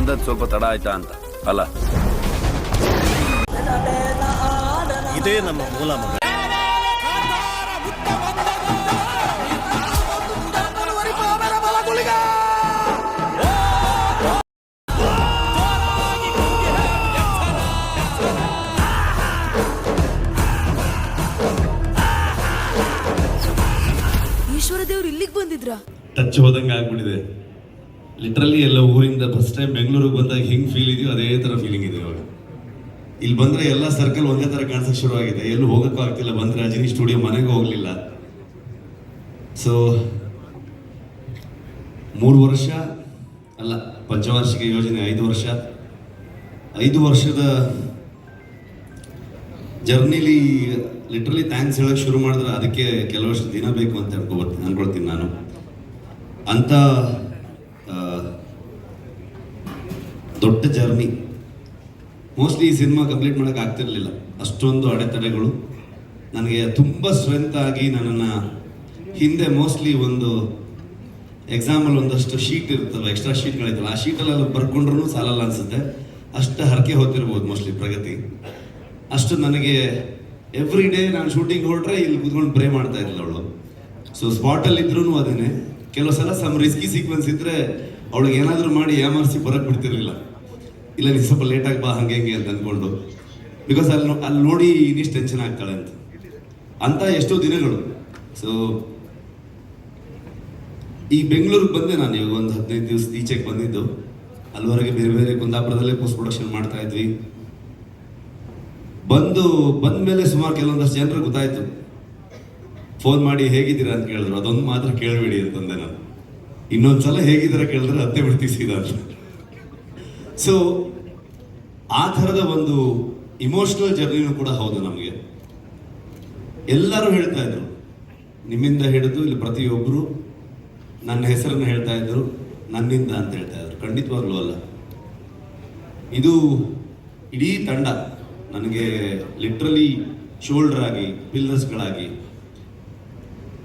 ಬಂದದ್ದು ಸ್ವಲ್ಪ ತಡ ಆಯ್ತಾ ಅಂತ ಅಲ್ಲ. ಇದೇ ನಮ್ಮ ಮೂಲ ಮಗ. ಈಶ್ವರ ದೇವ್ರು ಇಲ್ಲಿಗೆ ಬಂದಿದ್ರ? ಟಚ್ ಹೋದಂಗೆ ಆಗ್ಬಿಟ್ಟಿದೆ ಲಿಟ್ರಲಿ. ಎಲ್ಲ ಊರಿಂದ ಫಸ್ಟ್ ಟೈಮ್ ಬೆಂಗಳೂರಿಗೆ ಬಂದಾಗ ಹಿಂಗ್ ಫೀಲ್ ಇದೆಯೋ ಅದೇ ತರ ಫೀಲಿಂಗ್ ಇದೆ ಇವಾಗ. ಇಲ್ಲಿ ಬಂದ್ರೆ ಎಲ್ಲ ಸರ್ಕಲ್ ಒಂದೇ ತರ ಕಾಣಿಸಕ್ ಶುರು ಆಗಿದೆ. ಎಲ್ಲೂ ಹೋಗಕ್ಕೂ ಆಗ್ತಿಲ್ಲ. ಬಂದ್ರೆ ಅಜಿನಿ ಸ್ಟುಡಿಯೋ ಮನೆಗೆ ಹೋಗ್ಲಿಲ್ಲ. ಸೊ 3 ವರ್ಷ ಅಲ್ಲ, ಪಂಚವಾರ್ಷಿಕ ಯೋಜನೆ 5 ವರ್ಷ, 5 ವರ್ಷದ ಜರ್ನಿಲಿ ಲಿಟ್ರಲಿ ಥ್ಯಾಂಕ್ಸ್ ಹೇಳಕ್ ಶುರು ಮಾಡಿದ್ರೆ ಅದಕ್ಕೆ ಕೆಲವಷ್ಟು ದಿನ ಬೇಕು ಅಂತ ಅನ್ಕೊಳ್ತೀನಿ ನಾನು. ಅಂತ ದೊಡ್ಡ ಜರ್ನಿ. ಮೋಸ್ಟ್ಲಿ ಈ ಸಿನಿಮಾ ಕಂಪ್ಲೀಟ್ ಮಾಡೋಕೆ ಆಗ್ತಿರ್ಲಿಲ್ಲ. ಅಷ್ಟೊಂದು ಅಡೆತಡೆಗಳು ನನಗೆ ತುಂಬ ಸ್ಟ್ರೆಂತ್ ಆಗಿ ನನ್ನನ್ನು ಹಿಂದೆ ಮೋಸ್ಟ್ಲಿ ಒಂದು ಎಕ್ಸಾಮಲ್ಲಿ ಒಂದಷ್ಟು ಶೀಟ್ ಇರುತ್ತಲ್ಲ, ಎಕ್ಸ್ಟ್ರಾ ಶೀಟ್ಗಳಿತ್ತಲ್ಲ, ಆ ಶೀಟಲ್ಲೆಲ್ಲ ಬರ್ಕೊಂಡ್ರೂ ಸಾಲಲ್ಲ ಅನಿಸುತ್ತೆ. ಅಷ್ಟು ಹರಕೆ ಹೋಗ್ತಿರ್ಬೋದು ಮೋಸ್ಟ್ಲಿ ಪ್ರಗತಿ. ಅಷ್ಟು ನನಗೆ ಎವ್ರಿ ಡೇ ನಾನು ಶೂಟಿಂಗ್ ಹೊರಟ್ರೆ ಇಲ್ಲಿ ಕೂತ್ಕೊಂಡು ಪ್ರೇ ಮಾಡ್ತಾ ಇರಲಿಲ್ಲ ಅವಳು. ಸೊ ಸ್ಪಾಟಲ್ಲಿ ಇದ್ರೂ ಅದೇನೆ. ಕೆಲವು ಸಲ ಸಮ್ ರಿಸ್ಕಿ ಸೀಕ್ವೆನ್ಸ್ ಇದ್ದರೆ ಅವಳಿಗೆ ಏನಾದರೂ ಮಾಡಿ ಯಾಮರ್ಸಿ ಬರಕ್ಕೆ ಬಿಡ್ತಿರ್ಲಿಲ್ಲ. ಇಲ್ಲ ನೀನು ಸ್ವಲ್ಪ ಲೇಟಾಗಿ ಬಾ ಹಂಗೆ ಹೆಂಗೆ ಅಂತ ಅಂದ್ಕೊಂಡು, ಬಿಕಾಸ್ ಅಲ್ಲಿ ನೋಡಿ ಇನ್ನಿಷ್ಟು ಟೆನ್ಷನ್ ಆಗ್ತಾಳೆ ಅಂತ ಎಷ್ಟೋ ದಿನಗಳು. ಸೊ ಈ ಬೆಂಗಳೂರಿಗೆ ಬಂದೆ ನಾನು ಇವಾಗ ಒಂದು 15 ದಿವಸ ಈಚೆಗೆ ಬಂದಿದ್ದು. ಅಲ್ಲಿವರೆಗೆ ಬೇರೆ ಬೇರೆ ಕುಂದಾಪುರದಲ್ಲೇ ಪೋಸ್ಟ್ ಪ್ರೊಡಕ್ಷನ್ ಮಾಡ್ತಾ ಇದ್ವಿ. ಬಂದ ಮೇಲೆ ಸುಮಾರು ಕೆಲವೊಂದಷ್ಟು ಜನರು ಗೊತ್ತಾಯ್ತು. ಫೋನ್ ಮಾಡಿ ಹೇಗಿದ್ದೀರಾ ಅಂತ ಕೇಳಿದ್ರು. ಅದೊಂದು ಮಾತ್ರ ಕೇಳಬೇಡಿ ಅಂತಂದೆ ನಾನು. ಇನ್ನೊಂದ್ಸಲ ಹೇಗಿದ್ದೀರಾ ಕೇಳಿದ್ರೆ ಅತ್ತೆ ಬಿಡ್ತೀವಿ ಸೀದಾ ಅಂತ. ಸೊ ಆ ಥರದ ಒಂದು ಇಮೋಷನಲ್ ಜರ್ನಿನೂ ಕೂಡ ಹೌದು ನಮಗೆ. ಎಲ್ಲರೂ ಹೇಳ್ತಾ ಇದ್ರು, ನಿಮ್ಮಿಂದ ಹಿಡಿದು ಇಲ್ಲಿ ಪ್ರತಿಯೊಬ್ಬರು ನನ್ನ ಹೆಸರನ್ನು ಹೇಳ್ತಾ ಇದ್ರು, ನನ್ನಿಂದ ಅಂತ ಹೇಳ್ತಾ ಇದ್ರು. ಖಂಡಿತವಾಗ್ಲೂ ಅಲ್ಲ. ಇದು ಇಡೀ ತಂಡ ನನಗೆ ಲಿಟ್ರಲಿ ಶೋಲ್ಡರ್ ಆಗಿ, ಪಿಲ್ಲರ್ಸ್ಗಳಾಗಿ.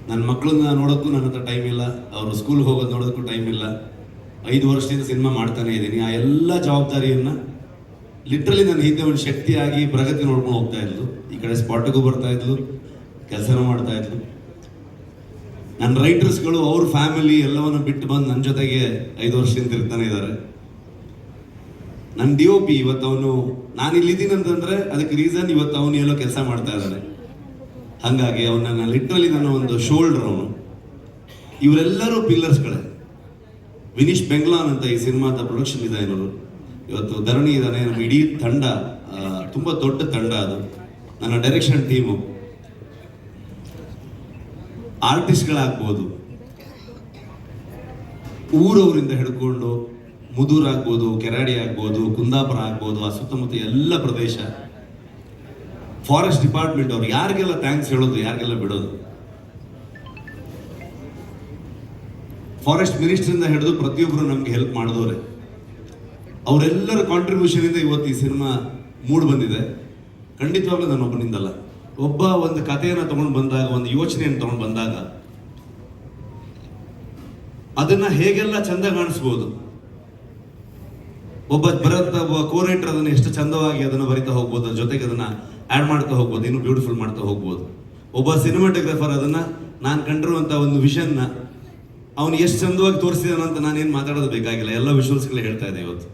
ನನ್ನ ಮಕ್ಕಳನ್ನ ನೋಡೋಕ್ಕೂ ನನ್ನ ಹತ್ರ ಟೈಮ್ ಇಲ್ಲ, ಅವರು ಸ್ಕೂಲ್ಗೆ ಹೋಗೋದು ನೋಡೋದಕ್ಕೂ ಟೈಮ್ ಇಲ್ಲ. 5 ವರ್ಷದಿಂದ ಸಿನಿಮಾ ಮಾಡ್ತಾನೆ ಇದ್ದೀನಿ. ಆ ಎಲ್ಲ ಜವಾಬ್ದಾರಿಯನ್ನು ಲಿಟ್ರಲಿ ನನ್ನ ಹಿಂದೆ ಒಂದು ಶಕ್ತಿಯಾಗಿ ಪ್ರಗತಿ ನೋಡ್ಕೊಂಡು ಹೋಗ್ತಾ ಇದ್ಲು. ಈ ಕಡೆ ಸ್ಪಾಟಿಗೂ ಬರ್ತಾ ಇದ್ಲು, ಕೆಲಸನೂ ಮಾಡ್ತಾ ಇದ್ಲು. ನನ್ನ ರೈಟರ್ಸ್ಗಳು ಅವ್ರ ಫ್ಯಾಮಿಲಿ ಎಲ್ಲವನ್ನು ಬಿಟ್ಟು ಬಂದು ನನ್ನ ಜೊತೆಗೆ 5 ವರ್ಷದಿಂದ ಇರ್ತಾನೆ ಇದ್ದಾರೆ. ನನ್ನ DOP ಇವತ್ತು ಅವನು, ನಾನು ಇಲ್ಲಿದ್ದೀನಿ ಅಂತಂದ್ರೆ ಅದಕ್ಕೆ ರೀಸನ್ ಇವತ್ತು ಅವನು ಎಲ್ಲೋ ಕೆಲಸ ಮಾಡ್ತಾ ಇದ್ದಾನೆ. ಹಾಗಾಗಿ ಅವನನ್ನ ಲಿಟ್ರಲಿ ನನ್ನ ಒಂದು ಶೋಲ್ಡರ್ ಅವನು. ಇವರೆಲ್ಲರೂ ಪಿಲ್ಲರ್ಸ್ಗಳೇ. ವಿನೀಶ್ ಬೆಂಗ್ಲಾನ್ ಅಂತ ಈ ಸಿನಿಮಾದ ಪ್ರೊಡಕ್ಷನ್ ಡಿಸೈನರು. ಇವತ್ತು ಧರಣಿ ಇದ್ದಾನೆ. ನಮ್ಮ ಇಡೀ ತಂಡ ತುಂಬ ದೊಡ್ಡ ತಂಡ ಅದು. ನನ್ನ ಡೈರೆಕ್ಷನ್ ಟೀಮು, ಆರ್ಟಿಸ್ಟ್ಗಳಾಗ್ಬೋದು, ಊರವರಿಂದ ಹಿಡ್ಕೊಂಡು ಮುದೂರ್ ಆಗ್ಬೋದು, ಕೆರಾಡಿ ಆಗ್ಬೋದು, ಕುಂದಾಪುರ ಆಗ್ಬೋದು, ಆ ಸುತ್ತಮುತ್ತ ಎಲ್ಲ ಪ್ರದೇಶ, ಫಾರೆಸ್ಟ್ ಡಿಪಾರ್ಟ್ಮೆಂಟ್ ಅವ್ರು, ಯಾರಿಗೆಲ್ಲ ಥ್ಯಾಂಕ್ಸ್ ಹೇಳೋದು, ಯಾರಿಗೆಲ್ಲ ಬಿಡೋದು. ಫಾರೆಸ್ಟ್ ಮಿನಿಸ್ಟ್ರಿಂದ ಹಿಡಿದು ಪ್ರತಿಯೊಬ್ಬರು ನಮ್ಗೆ ಹೆಲ್ಪ್ ಮಾಡಿದವ್ರೆ. ಅವರೆಲ್ಲರ ಕಾಂಟ್ರಿಬ್ಯೂಷನ್ ಇಂದ ಇವತ್ತು ಈ ಸಿನಿಮಾ ಮೂಡ್ ಬಂದಿದೆ. ಖಂಡಿತವಾಗ್ಲೂ ನಾನು ಒಬ್ಬನಿಂದಲ್ಲ. ಒಬ್ಬ ಒಂದು ಕಥೆಯನ್ನು ತಗೊಂಡು ಬಂದಾಗ, ಒಂದು ಯೋಚನೆಯನ್ನು ತಗೊಂಡು ಬಂದಾಗ ಅದನ್ನ ಹೇಗೆಲ್ಲ ಚಂದ ಕಾಣಿಸ್ಬೋದು. ಒಬ್ಬ ಕೋರೈಟರ್ ಅದನ್ನು ಎಷ್ಟು ಚಂದವಾಗಿ ಅದನ್ನು ಬರಿತಾ ಹೋಗ್ಬೋದು, ಅದ್ರ ಜೊತೆಗೆ ಅದನ್ನ ಆ್ಯಡ್ ಮಾಡ್ತಾ ಹೋಗ್ಬೋದು, ಇನ್ನೂ ಬ್ಯೂಟಿಫುಲ್ ಮಾಡ್ತಾ ಹೋಗ್ಬೋದು. ಒಬ್ಬ ಸಿನಿಮಾಟೋಗ್ರಾಫರ್ ಅದನ್ನ ನಾನು ಕಂಡಿರುವಂಥ ಒಂದು ವಿಷನ್ನ ಅವನು ಎಷ್ಟು ಚಂದವಾಗಿ ತೋರಿಸಿದಾನಂತ ನಾನೇನು ಮಾತಾಡೋದು ಬೇಕಾಗಿಲ್ಲ. ಎಲ್ಲ ವಿಜುವಲ್ಸ್ಗಳೇ ಹೇಳ್ತಾ ಇದೆ ಇವತ್ತು.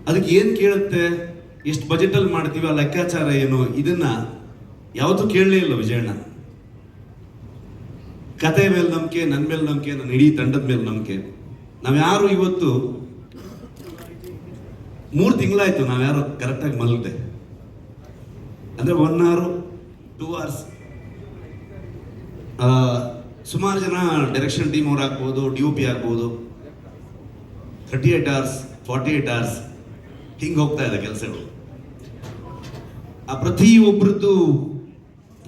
ಅದಕ್ಕೆ ಏನು ಕೇಳುತ್ತೆ, ಎಷ್ಟು ಬಜೆಟಲ್ಲಿ ಮಾಡ್ತೀವಿ, ಆ ಲೆಕ್ಕಾಚಾರ ಏನು, ಇದನ್ನ ಯಾವತ್ತೂ ಕೇಳಲೇ ಇಲ್ಲ ವಿಜಯಣ್ಣ. ಕತೆ ಮೇಲೆ ನಂಬಿಕೆ, ನನ್ನ ಮೇಲೆ ನಂಬಿಕೆ, ನನ್ನ ಇಡೀ ತಂಡದ ಮೇಲೆ ನಂಬಿಕೆ. ನಾವ್ಯಾರು ಇವತ್ತು 3 ತಿಂಗಳಾಯ್ತು ನಾವ್ಯಾರು ಕರೆಕ್ಟಾಗಿ ಮಲಗಿದೆ. ಅಂದರೆ 1 hour 2 hours. ಸುಮಾರು ಜನ ಡೈರೆಕ್ಷನ್ ಟೀಮ್ ಅವ್ರು ಆಗ್ಬೋದು, DOP ಆಗ್ಬೋದು, 38 hours 48 hours ಹಿಂಗೆ ಹೋಗ್ತಾ ಇದೆ ಕೆಲಸಗಳು. ಆ ಪ್ರತಿಯೊಬ್ಬರದ್ದು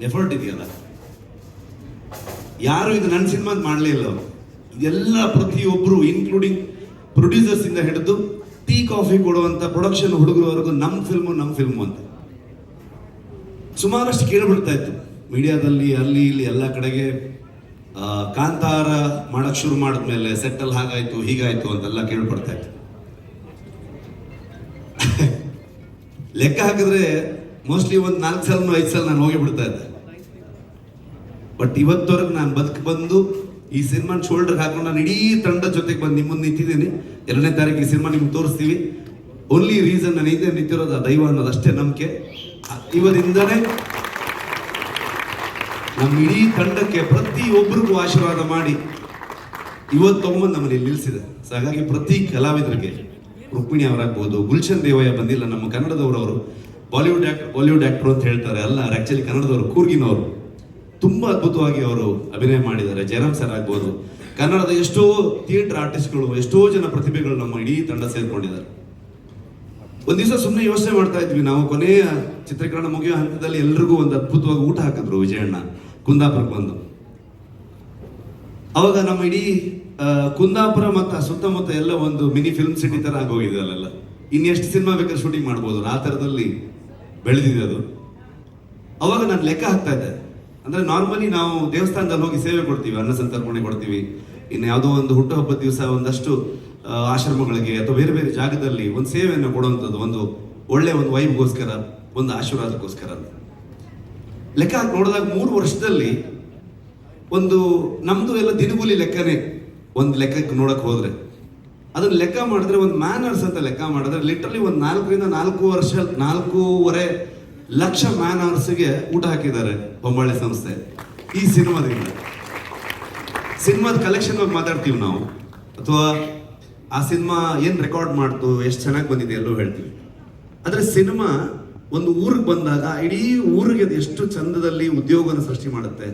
ಎಫರ್ಟ್ ಇದೆಯಲ್ಲ. ಯಾರು ಇದು ನನ್ನ ಸಿನಿಮಾ ಮಾಡಲೇ ಇಲ್ಲ ಅವರು. ಇದೆಲ್ಲ ಪ್ರತಿಯೊಬ್ಬರು, ಇನ್ಕ್ಲೂಡಿಂಗ್ ಪ್ರೊಡ್ಯೂಸರ್ಸ್ ಇಂದ ಹಿಡಿದು ಟೀ ಕಾಫಿ ಕೊಡುವಂತ ಪ್ರೊಡಕ್ಷನ್ ಹುಡುಗರವರೆಗೂ ನಮ್ಮ ಫಿಲ್ಮು ಅಂತ ಸುಮಾರಷ್ಟು ಕೇಳಿಬಿಡ್ತಾ ಇತ್ತು ಮೀಡಿಯಾದಲ್ಲಿ, ಅಲ್ಲಿ ಇಲ್ಲಿ ಎಲ್ಲ ಕಡೆಗೆ. ಕಾಂತಾರ ಮಾಡಕ್ ಶುರು ಮಾಡಿದ್ಮೇಲೆ ಸೆಟ್ಟಲ್ಲಿ ಹಾಗಾಯ್ತು ಹೀಗಾಯ್ತು ಅಂತೆಲ್ಲ ಕೇಳ್ಪಡ್ತಾ ಇತ್ತು. ಲೆಕ್ಕ ಹಾಕಿದ್ರೆ ಮೋಸ್ಟ್ಲಿ ಒಂದು 4 ಸಲ 5 ಸಲ ನಾನು ಹೋಗಿ ಬಿಡ್ತಾ ಇದ್ದೆ. ಬಟ್ ಇವತ್ತವರೆಗೂ ನಾನು ಬಂದು ಈ ಸಿನಿಮಾ ಶೋಲ್ಡರ್ ಹಾಕೊಂಡು ನಾನು ಇಡೀ ತಂಡದ ಜೊತೆಗೆ ಬಂದು ನಿಮ್ಮ ಮುಂದೆ ನಿಂತಿದ್ದೀನಿ. 2ನೇ ತಾರೀಕು ಈ ಸಿನಿಮಾ ನಿಮ್ಗೆ ತೋರಿಸ್ತೀವಿ. ಓನ್ಲಿ ರೀಸನ್ ನಾನು ಹಿಂದೆ ನಿಂತಿರೋದು ದೈವ ಅನ್ನೋದು ಅಷ್ಟೇ ನಂಬಿಕೆ. ಇವರಿಂದನೇ ನಮ್ಮ ಇಡೀ ತಂಡಕ್ಕೆ ಪ್ರತಿಯೊಬ್ಬರಿಗೂ ಆಶೀರ್ವಾದ ಮಾಡಿ ಇವತ್ತು ತಗೊಂಬಂದು ನಮ್ಮಲ್ಲಿ ನಿಲ್ಲಿಸಿದೆ. ಸೊ ಹಾಗಾಗಿ ಪ್ರತಿ ಕಲಾವಿದರಿಗೆ, ರುಕ್ಮಿಣಿ ಅವರಾಗ್ಬೋದು, ಗುಲ್ಶನ್ ದೇವಯ್ಯ ಬಂದಿಲ್ಲ, ನಮ್ಮ ಕನ್ನಡದವರು, ಬಾಲಿವುಡ್ ಆಕ್ಟರ್ ಅಂತ ಹೇಳ್ತಾರೆ, ಅಲ್ಲ ಅವ್ರು ಆಕ್ಚುಲಿ ಕನ್ನಡದವರು, ಕೂರ್ಗಿನವರು. ತುಂಬಾ ಅದ್ಭುತವಾಗಿ ಅವರು ಅಭಿನಯ ಮಾಡಿದ್ದಾರೆ. ಜಯರಾಮ್ ಸರ್ ಆಗ್ಬೋದು, ಕನ್ನಡದ ಎಷ್ಟೋ ಥಿಯೇಟರ್ ಆರ್ಟಿಸ್ಟ್ಗಳು, ಎಷ್ಟೋ ಜನ ಪ್ರತಿಭೆಗಳು ನಮ್ಮ ಇಡೀ ತಂಡ ಸೇರ್ಕೊಂಡಿದ್ದಾರೆ. ಒಂದ್ ದಿವಸ ಸುಮ್ಮನೆ ಯೋಚನೆ ಮಾಡ್ತಾ ಇದ್ವಿ ನಾವು, ಕೊನೆಯ ಚಿತ್ರೀಕರಣ ಮುಗಿಯೋ ಹಂತದಲ್ಲಿ ಎಲ್ರಿಗೂ ಒಂದು ಅದ್ಭುತವಾಗಿ ಊಟ ಹಾಕಿದ್ರು ವಿಜಯಣ್ಣ ಕುಂದಾಪುರಕ್ಕೆ ಬಂದು. ಅವಾಗ ನಮ್ಮ ಇಡೀ ಕುಂದಾಪುರ ಮತ್ತು ಸುತ್ತಮುತ್ತ ಎಲ್ಲ ಒಂದು ಮಿನಿ ಫಿಲ್ಮ್ ಸಿಟಿ ತರ ಆಗೋಗಿದೆ ಅಲ್ಲೆಲ್ಲ. ಇನ್ನೆಷ್ಟು ಸಿನಿಮಾ ಬೇಕಾದ್ರೆ ಶೂಟಿಂಗ್ ಮಾಡ್ಬೋದು, ಆ ಥರದಲ್ಲಿ ಬೆಳೆದಿದೆ ಅದು. ಅವಾಗ ನಾನು ಲೆಕ್ಕ ಹಾಕ್ತಾ ಇದ್ದೆ. ಅಂದ್ರೆ ನಾರ್ಮಲಿ ನಾವು ದೇವಸ್ಥಾನದಲ್ಲಿ ಹೋಗಿ ಸೇವೆ ಕೊಡ್ತೀವಿ, ಅನ್ನ ಸಂತರ್ಪಣೆ ಕೊಡ್ತೀವಿ, ಇನ್ನು ಯಾವುದೋ ಒಂದು ಹುಟ್ಟುಹಬ್ಬದ ದಿವಸ ಒಂದಷ್ಟು ಆಶ್ರಮಗಳಿಗೆ ಅಥವಾ ಬೇರೆ ಬೇರೆ ಜಾಗದಲ್ಲಿ ಒಂದು ಸೇವೆಯನ್ನು ಕೊಡುವಂಥದ್ದು, ಒಂದು ಒಳ್ಳೆ ಒಂದು ವೈಬ್ಗೋಸ್ಕರ, ಒಂದು ಆಶೀರ್ವಾದಕ್ಕೋಸ್ಕರ. ಲೆಕ್ಕ ಹಾಕಿ ನೋಡಿದಾಗ 3 ವರ್ಷದಲ್ಲಿ ಒಂದು ನಮ್ದು ಎಲ್ಲ ದಿನಗೂಲಿ ಲೆಕ್ಕನೇ. ಒಂದು ಲೆಕ್ಕಕ್ಕೆ ನೋಡಕ್ ಹೋದ್ರೆ ಅದನ್ನ ಲೆಕ್ಕ ಮಾಡಿದ್ರೆ ಒಂದು ಮ್ಯಾನರ್ಸ್ ಅಂತ ಲೆಕ್ಕ ಮಾಡಿದ್ರೆ ಲಿಟ್ರಲಿ ಒಂದು 4.5 ಲಕ್ಷ ಮ್ಯಾನರ್ಸ್ಗೆ ಊಟ ಹಾಕಿದ್ದಾರೆ ಹೊಂಬಾಳೆ ಸಂಸ್ಥೆ ಈ ಸಿನಿಮಾದಿಂದ. ಸಿನಿಮಾದ ಕಲೆಕ್ಷನ್ ಬಗ್ಗೆ ಮಾತಾಡ್ತೀವಿ ನಾವು, ಅಥವಾ ಆ ಸಿನಿಮಾ ಏನ್ ರೆಕಾರ್ಡ್ ಮಾಡ್ತು, ಎಷ್ಟು ಚೆನ್ನಾಗಿ ಬಂದಿದೆ ಎಲ್ಲರೂ ಹೇಳ್ತೀವಿ. ಆದ್ರೆ ಸಿನಿಮಾ ಒಂದು ಊರಿಗೆ ಬಂದಾಗ ಇಡೀ ಊರಿಗೆ ಅದು ಎಷ್ಟು ಚಂದದಲ್ಲಿ ಉದ್ಯೋಗನ ಸೃಷ್ಟಿ ಮಾಡುತ್ತೆ.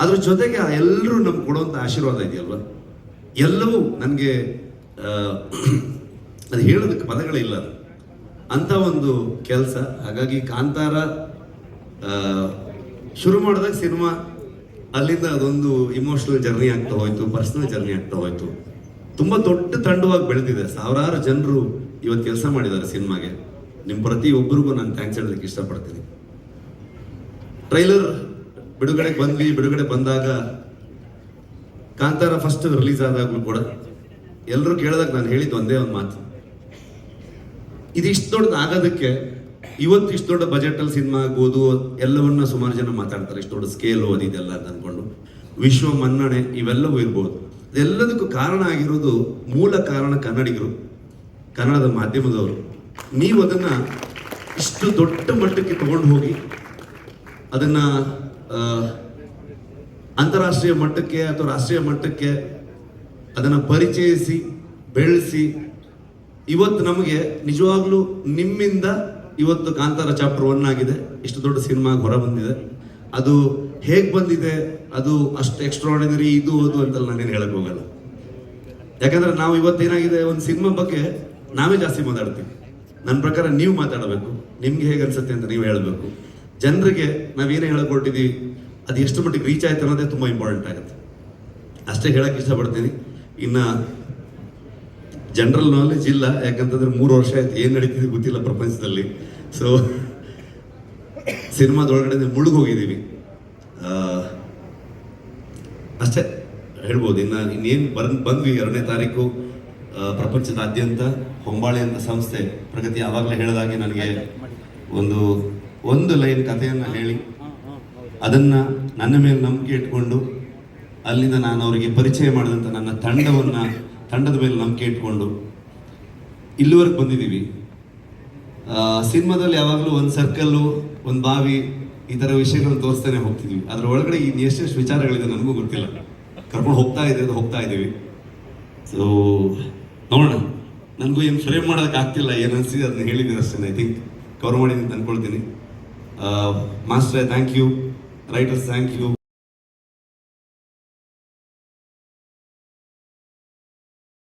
ಅದ್ರ ಜೊತೆಗೆ ಎಲ್ಲರೂ ನಮ್ಗೆ ಕೊಡುವಂತ ಆಶೀರ್ವಾದ ಇದೆಯಲ್ವ, ಎಲ್ಲವೂ ನನಗೆ ಅದು ಹೇಳೋದಕ್ಕೆ ಪದಗಳಿಲ್ಲ ಅಂತ ಒಂದು ಕೆಲಸ. ಹಾಗಾಗಿ ಕಾಂತಾರ ಶುರು ಮಾಡಿದಾಗ ಸಿನಿಮಾ ಅಲ್ಲಿಂದ ಅದೊಂದು ಇಮೋಷನಲ್ ಜರ್ನಿ ಆಗ್ತಾ ಹೋಯ್ತು, ಪರ್ಸನಲ್ ಜರ್ನಿ ಆಗ್ತಾ ಹೋಯ್ತು. ತುಂಬಾ ದೊಡ್ಡ ತಂಡವಾಗಿ ಬೆಳೆದಿದೆ. 1000 ಜನರು ಇವತ್ತು ಕೆಲಸ ಮಾಡಿದ್ದಾರೆ ಸಿನಿಮಾಗೆ. ನಿಮ್ಮ ಪ್ರತಿಯೊಬ್ಬರಿಗೂ ನಾನು ಥ್ಯಾಂಕ್ಸ್ ಹೇಳಲಿಕ್ಕೆ ಇಷ್ಟಪಡ್ತೀನಿ. ಟ್ರೈಲರ್ ಬಿಡುಗಡೆ ಬಂದಾಗ, ಕಾಂತಾರ ಫಸ್ಟ್ ರಿಲೀಸ್ ಆದಾಗಲೂ ಕೂಡ ಎಲ್ಲರೂ ಕೇಳಿದಾಗ ನಾನು ಹೇಳಿದ್ದು ಒಂದೇ ಒಂದು ಮಾತು, ಇದು ಇಷ್ಟು ದೊಡ್ಡದು ಆಗೋದಕ್ಕೆ, ಇವತ್ತು ಇಷ್ಟು ದೊಡ್ಡ ಬಜೆಟಲ್ಲಿ ಸಿನಿಮಾ ಆಗ್ಬೋದು, ಎಲ್ಲವನ್ನ ಸುಮಾರು ಜನ ಮಾತಾಡ್ತಾರೆ, ಇಷ್ಟು ದೊಡ್ಡ ಸ್ಕೇಲು ಅದಿದೆಲ್ಲ ಅಂತ ಅಂದ್ಕೊಂಡು, ವಿಶ್ವ ಮನ್ನಣೆ ಇವೆಲ್ಲವೂ ಇರ್ಬೋದು. ಇದೆಲ್ಲದಕ್ಕೂ ಕಾರಣ ಆಗಿರೋದು, ಮೂಲ ಕಾರಣ ಕನ್ನಡಿಗರು, ಕನ್ನಡದ ಮಾಧ್ಯಮದವರು. ನೀವು ಅದನ್ನ ಇಷ್ಟು ದೊಡ್ಡ ಮಟ್ಟಕ್ಕೆ ತಗೊಂಡು ಹೋಗಿ ಅದನ್ನ ಅಂತಾರಾಷ್ಟ್ರೀಯ ಮಟ್ಟಕ್ಕೆ ಅಥವಾ ರಾಷ್ಟ್ರೀಯ ಮಟ್ಟಕ್ಕೆ ಅದನ್ನ ಪರಿಚಯಿಸಿ ಬೆಳೆಸಿ, ಇವತ್ತು ನಮಗೆ ನಿಜವಾಗ್ಲೂ ನಿಮ್ಮಿಂದ ಇವತ್ತು ಕಾಂತಾರ ಚಾಪ್ಟರ್ 1 ಆಗಿದೆ, ಇಷ್ಟು ದೊಡ್ಡ ಸಿನಿಮಾ ಹೊರ ಬಂದಿದೆ. ಅದು ಹೇಗೆ ಬಂದಿದೆ, ಅದು ಅಷ್ಟು ಎಕ್ಸ್ಟ್ರಾರ್ಡಿನರಿ ಇದು ಅದು ಅಂತಲ್ಲ ನಾನೇನು ಹೇಳಕ್ ಹೋಗಲ್ಲ. ಯಾಕಂದ್ರೆ ನಾವು ಇವತ್ತೇನಾಗಿದೆ, ಒಂದು ಸಿನಿಮಾ ಬಗ್ಗೆ ನಾವೇ ಜಾಸ್ತಿ ಮಾತಾಡ್ತೀವಿ. ನನ್ನ ಪ್ರಕಾರ ನೀವು ಮಾತಾಡಬೇಕು, ನಿಮ್ಗೆ ಹೇಗೆ ಅನ್ಸುತ್ತೆ ಅಂತ ನೀವು ಹೇಳಬೇಕು. ಜನರಿಗೆ ನಾವೇನೇ ಹೇಳ್ಕೊಟ್ಟಿದ್ದೀವಿ ಅದು ಎಷ್ಟು ಮಟ್ಟಿಗೆ ರೀಚ್ ಆಯ್ತು ಅನ್ನೋದೇ ತುಂಬ ಇಂಪಾರ್ಟೆಂಟ್ ಆಗುತ್ತೆ. ಅಷ್ಟೇ ಹೇಳಕ್ಕೆ ಇಷ್ಟಪಡ್ತೀನಿ. ಇನ್ನು ಜನರಲ್ ನಾಲೆಜ್ ಇಲ್ಲ, ಯಾಕಂತಂದ್ರೆ 3 ವರ್ಷ ಆಯ್ತು, ಏನು ನಡೀತಿದೆ ಗೊತ್ತಿಲ್ಲ ಪ್ರಪಂಚದಲ್ಲಿ. ಸೊ ಸಿನಿಮಾದೊಳಗಡೆ ಮುಳುಗೋಗಿದ್ದೀವಿ ಅಷ್ಟೇ ಹೇಳ್ಬೋದು. ಇನ್ನೇನು ಬಂದ್ವಿ 2ನೇ ತಾರೀಕು ಪ್ರಪಂಚದಾದ್ಯಂತ ಹೊಂಬಾಳೆ ಅಂತ ಸಂಸ್ಥೆ ಪ್ರಗತಿ ಆವಾಗಲೇ ಹೇಳಿದಾಗೆ ನನಗೆ ಒಂದು ಲೈನ್ ಕಥೆಯನ್ನು ಹೇಳಿ ಅದನ್ನ ನನ್ನ ಮೇಲೆ ನಂಬಿಕೆ ಇಟ್ಕೊಂಡು ಅಲ್ಲಿಂದ ನಾನು ಅವರಿಗೆ ಪರಿಚಯ ಮಾಡಿದಂಥ ನನ್ನ ತಂಡದ ಮೇಲೆ ನಂಬಿಕೆ ಇಟ್ಕೊಂಡು ಇಲ್ಲಿವರೆಗೆ ಬಂದಿದ್ದೀವಿ. ಸಿನಿಮಾದಲ್ಲಿ ಯಾವಾಗಲೂ ಒಂದು ಸರ್ಕಲ್ಲು, ಒಂದು ಬಾವಿ, ಈ ಥರ ವಿಷಯಗಳನ್ನು ತೋರಿಸ್ತಾನೆ ಹೋಗ್ತಿದ್ವಿ. ಅದ್ರ ಒಳಗಡೆ ಇನ್ನು ಎಷ್ಟೆಷ್ಟು ವಿಚಾರಗಳಿದೆ ನನಗೂ ಗೊತ್ತಿಲ್ಲ. ಕರ್ಕೊಂಡು ಹೋಗ್ತಾ ಇದ್ದೀವಿ. ಸೊ ನೋಡೋಣ. ನನಗೂ ಏನು ಫ್ರೇಮ್ ಮಾಡೋದಕ್ಕೆ ಆಗ್ತಿಲ್ಲ, ಏನು ಅನಿಸಿದೆ ಅದನ್ನ ಹೇಳಿದ್ದೀನಿ ಅಷ್ಟೇ. ಐ ಥಿಂಕ್ ಕವರ್ ಮಾಡಿದ್ದೀನಿ ಅಂತ ಅಂದ್ಕೊಳ್ತೀನಿ. ಮಾಸ್ಟ್ರೇ thank you, writers thank you.